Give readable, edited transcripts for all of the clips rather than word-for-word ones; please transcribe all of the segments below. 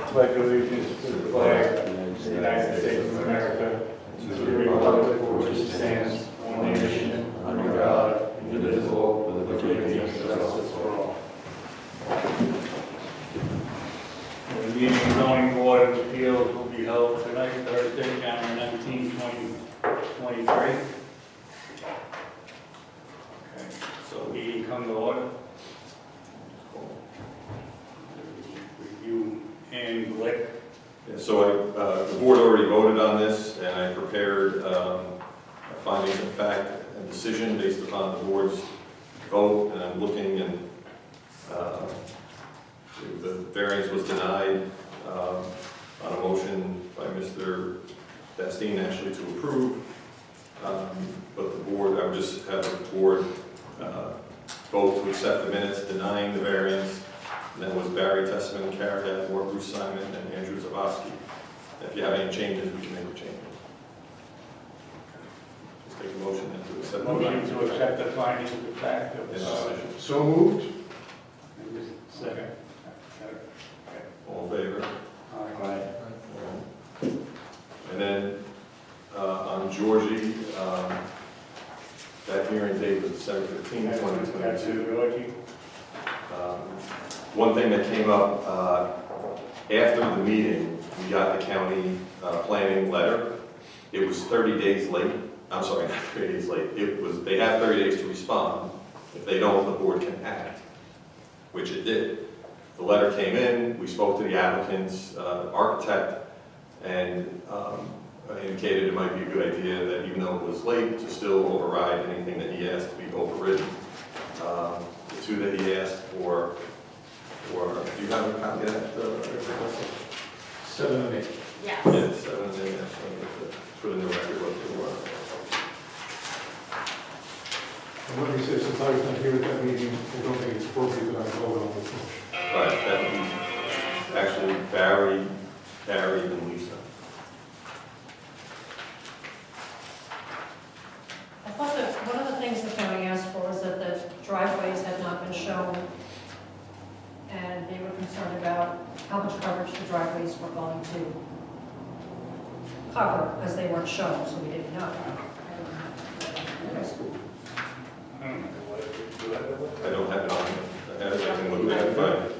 pledge allegiance to the flag of the United States of America, and to the republic for which it stands, one nation, under God, indivisible, with liberty and justice for all. The meeting of zoning board of appeals will be held tonight, Thursday, January 19, 2023. Okay, so meeting come to order. Review and Glick. Yeah, so the board already voted on this, and I prepared a findings of fact and decision based upon the board's vote, and I'm looking, and the variance was denied on a motion by Mr. Bastine actually to approve, but the board, I would just have the board vote to accept the minutes denying the variance. And that was Barry Tessyman, Cary Adwar, Bruce Simon, and Andrew Zavoski. If you have any changes, we can make the changes. Just take a motion then to accept the Motion to accept the findings of fact of decision. So moved. Second. All in favor? Aye. And then on Georgie, that hearing date was December 15, 2022. One thing that came up after the meeting, we got the county planning letter. It was 30 days late. I'm sorry, not 30 days late. It was, they have 30 days to respond. If they don't, the board can act, which it did. The letter came in, we spoke to the applicant's architect, and indicated it might be a good idea that even though it was late, to still override anything that he asked to be overridden. The two that he asked for, do you have a copy of that? 7 and 8. Yes. Yes, 7 and 8, that's put in the record what they were. And let me say, since I was not here at that meeting, I don't think it's appropriate that I vote on this motion. Right, that would be actually Barry, and Lisa. I thought that one of the things the county asked for was that the driveways had not been shown, and they were concerned about how much coverage the driveways were going to cover, as they weren't shown, so we didn't know. I don't have it on me. I have it, I can look at it, but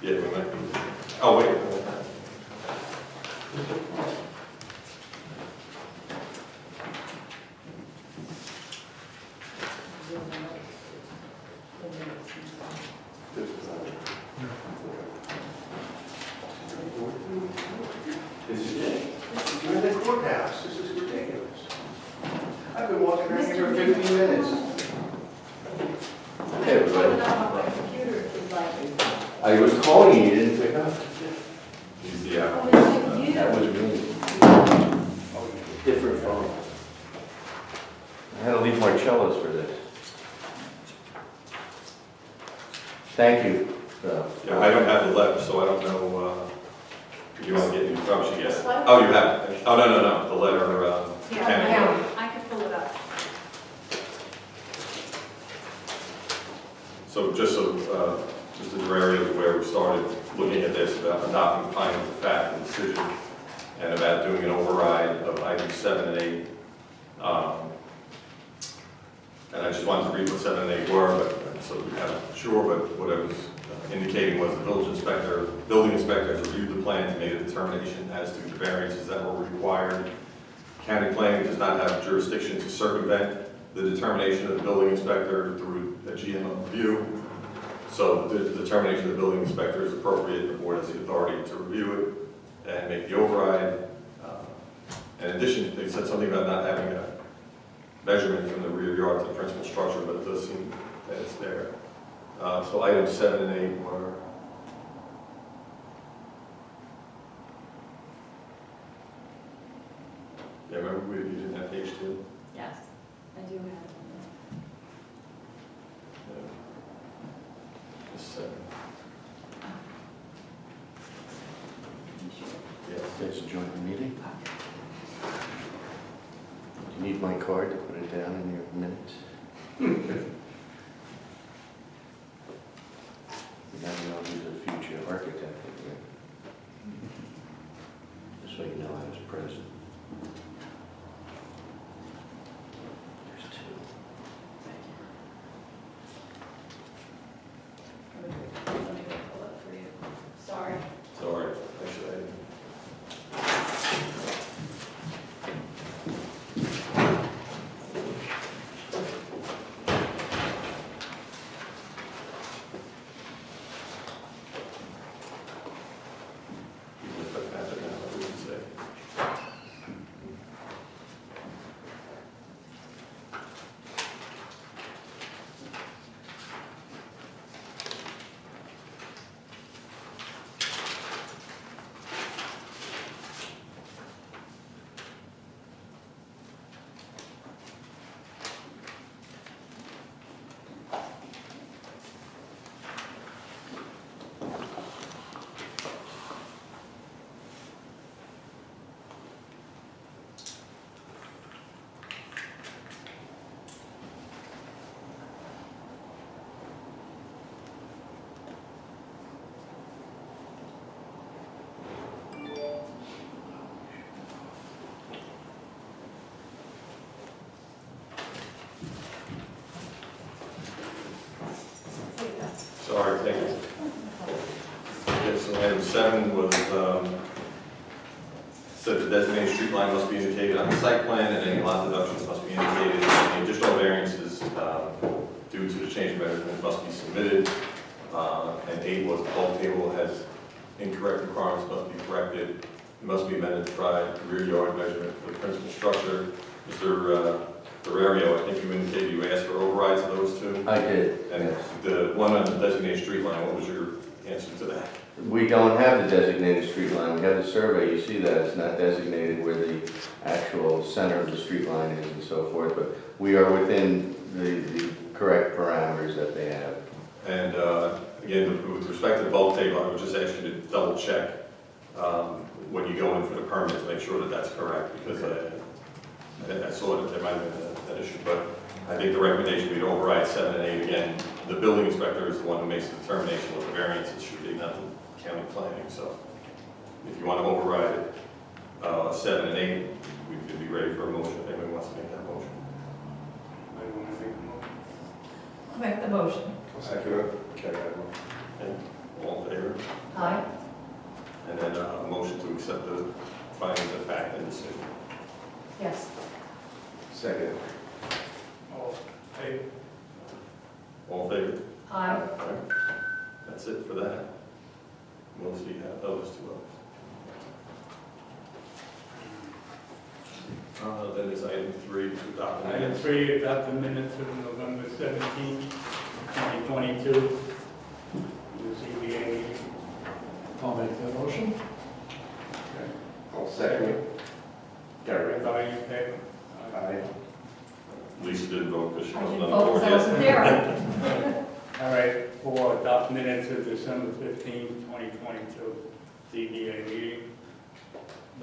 yeah, we might be. Oh, wait. You're in the courthouse. This is ridiculous. I've been walking around here for 15 minutes. Hey, everybody. I was calling you, you didn't pick up. He's the applicant. That was me. Different phone. I had to leave Marcello's for this. Thank you. Yeah, I don't have the letter, so I don't know, if you want to get, you probably should get it. Oh, you have it? Oh, no, the letter, Yeah, I could pull it up. So just the area is where we started looking at this, about adopting findings of fact and decision, and about doing an override of items 7 and 8. And I just wanted to read what 7 and 8 were, but so we have sure, but what I was indicating was the building inspector has reviewed the plans and made a determination as to the variances that were required. County planning does not have jurisdiction to circumvent the determination of the building inspector through a GMO review. So the determination of the building inspector is appropriate. The board has the authority to review it and make the override. In addition, they said something about not having a measurement from the rear yard to the principal structure, but it does seem that it's there. So items 7 and 8 were. Yeah, remember you didn't have page 2? Yes, I do have it. Just 7. Yes. There's a joint meeting. Do you need my card to put it down in your minutes? present. There's two. Let me go pull it for you. Sorry. Sorry, actually, if I have it now, I wouldn't say. Sorry, thank you. Okay, so item 7 was, said the designated street line must be indicated on the site plan and any lot deductions must be indicated. Any additional variances due to the change in measurement must be submitted. And 8 was the bulk table has incorrect requirements must be corrected. It must be amended to provide rear yard measurement for the principal structure. Mr. Ferrario, I think you indicated you asked for overrides of those two. I did, And yes. the one on the designated street line, what was your answer to that? We don't have the designated street line. We have the survey. You see that it's not designated where the actual center of the street line is and so forth, but we are within the correct parameters that they have. And again, with respect to the bulk table, I would just ask you to double check when you go in for the permit to make sure that that's correct, because I saw that there might have been an issue, but I think the recommendation would be to override 7 and 8. Again, the building inspector is the one who makes the determination what the variances should be, not the county planning. So if you want to override it, 7 and 8, we could be ready for a motion if anyone wants to make that motion. I want to make a motion. I'll make the motion. Second. Cary Adwar. Okay, all in favor? Aye. And then a motion to accept the findings of fact and decision. Yes. Second. All in favor? All in favor? Aye. All right. That's it for that. We'll see how those two others. Then there's item 3 to adopt. Item 3, adopt the minutes of November 17, 2022. The ZBA meeting. I'll make that motion. All second. Everybody in favor? Lisa did vote, but she I wasn't didn't on the vote board because I wasn't yet. there. All right, for adopt minutes of December 15, 2022, ZBA meeting.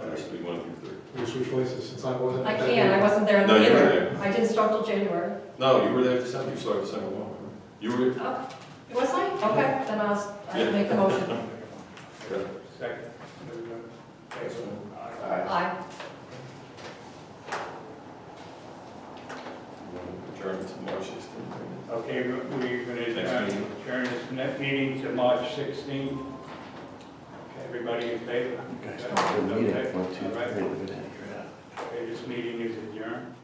Actually, 1 through 3. Which places, since I wasn't. I can't, I wasn't there No, you were either. I didn't start till January. No, you were there December. You started December 1. You were. Oh, was I? Okay, then I'll make the motion. Yeah. Second. Everybody? Aye. Aye. Adjourn to March 16th. Okay, we're going to Next meeting. adjourn this next meeting to March 16th. Okay, everybody in favor? Guys, Okay, good meeting. okay. 1, 2, All right. 3. Okay, this meeting is adjourned.